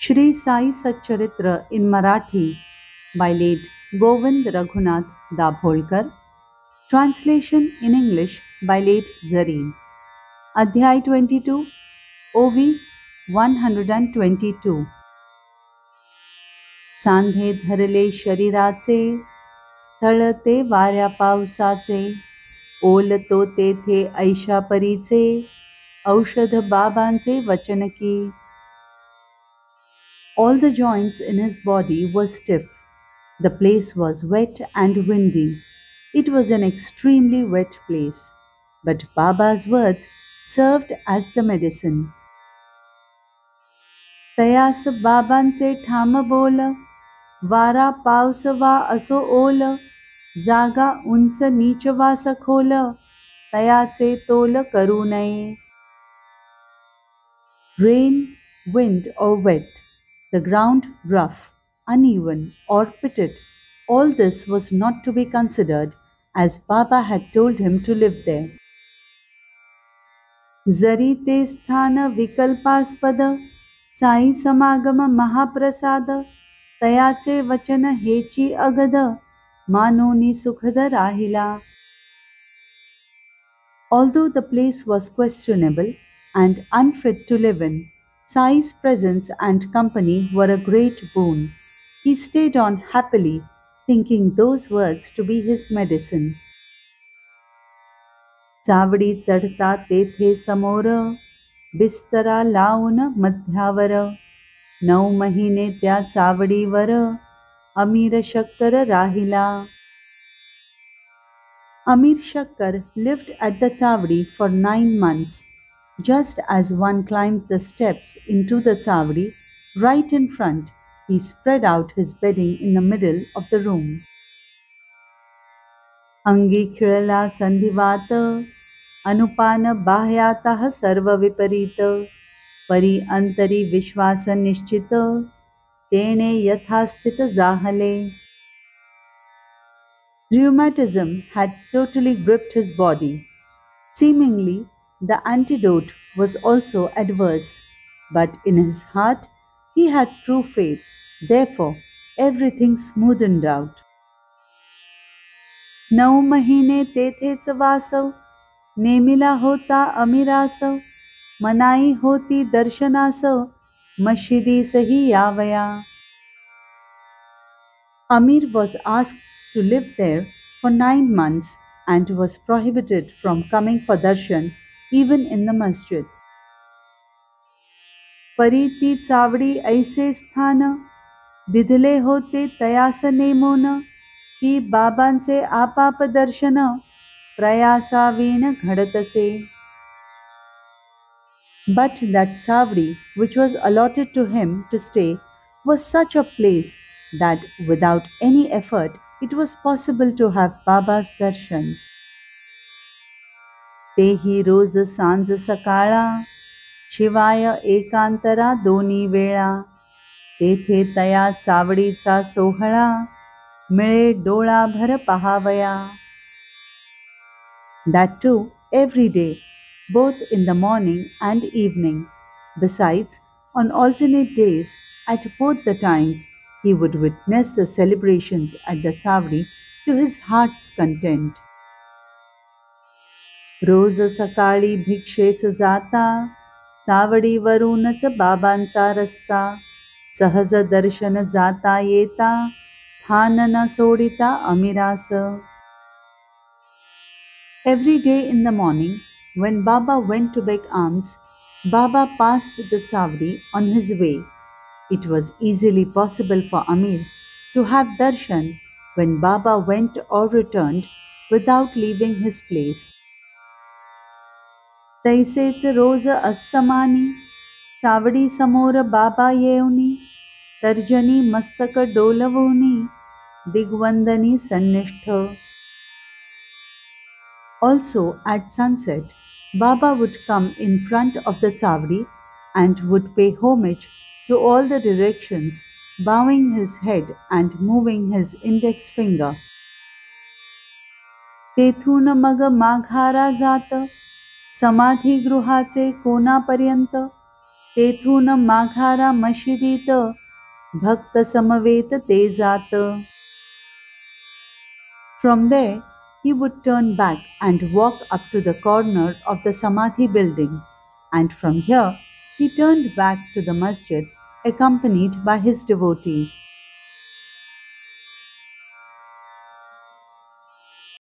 Shri Sai Satcharitra in Marathi by late Govind Raghunath Dabholkar. Translation in English by late Zareen. Adhyay 22, OV 122. सांधे धरले शरीराचे, स्थळ ते वाऱ्या पावसाचे, ओलतो तेथे ऐशापरीचे, औषध बाबांचे वचन की. All the joints in his body were stiff. The place was wet and windy. It was an extremely wet place. But Baba's words served as the medicine. तयास बाबांचे ठाम बोल, वारा पाऊस वा असो ओल, जागा उंच नीच वा सखोल, तयाचे तोल करू नये. Rain, wind or wet, the ground rough, uneven or pitted, all this was not to be considered, as Baba had told him to live there. जरी ते स्थान विकल्पास्पद, साई समागम महाप्रसाद, तयाचे वचन हेची अगद, मानोनी सुखद राहिला. Although the place was questionable and unfit to live in, Sai's presence and company were a great boon. He stayed on happily, thinking those words to be his medicine. चावडी चढता तेथे समोर, बिस्तरा लावून मध्यावर, 9 महिने त्या चावडीवर, अमीर शक्कर राहिला. Amir Shakkar lived at the Chavdi for 9 months. Just as one climbed the steps into the Chavdi, right in front, he spread out his bedding in the middle of the room. अंगी खिळला संधिवात, अनुपान बाह्यातः सर्व विपरीत, परी अंतरी विश्वास निश्चित, तेणे यथास्थित जाहले. Rheumatism had totally gripped his body. Seemingly, the antidote was also adverse, but in his heart he had true faith. Therefore, everything smoothened out. 9 महिने तेथेच वासव, नेमिला होता अमिरासव, मनाई होती दर्शनासव, मशिदीसही यावया. Amir was asked to live there for 9 months and was prohibited from coming for darshan even in the masjid. परीती चावडी ऐसे स्थान, दिधले होते तयास नेमोन, की बाबांचे आपाप दर्शन, प्रयासावीण घडतसे. But that Chavdi, which was allotted to him to stay, was such a place that without any effort it was possible to have Baba's darshan. तेही रोज सांज सकाळा, शिवाय एकांतरा दोन्ही वेळा, तेथे तया चावडीचा सोहळा, मिळे डोळाभर पहावया. That too every day, both in the morning and evening. Besides, on alternate days, at both the times, he would witness the celebrations at the Chavdi to his heart's content. रोज सकाळी भिक्षेस जाता, चावडीवरूनच बाबांचा रस्ता, सहज दर्शन जाता येता, थान न सोडिता अमिरास. Every day in the morning, when Baba went to beg alms, Baba passed the Chavdi on his way. It was easily possible for Amir to have darshan when Baba went or returned without leaving his place. तैसेच रोज अस्तमानी, चावडी समोर बाबा येऊनी, तर्जनी मस्तक डोलवूनी, दिग्वंदनी सन्निष्ठ. Also at sunset, Baba would come in front of the Chavdi and would pay homage to all the directions, bowing his head and moving his index finger. तेथून मग माघारा जात, समाधी गृहाचे कोणापर्यंत, तेथून माघारा मशिदीत भक्त समवेत ते जात. From there, he would turn back and walk up to the corner of the Samadhi building, and from here he turned back to the masjid accompanied by his devotees.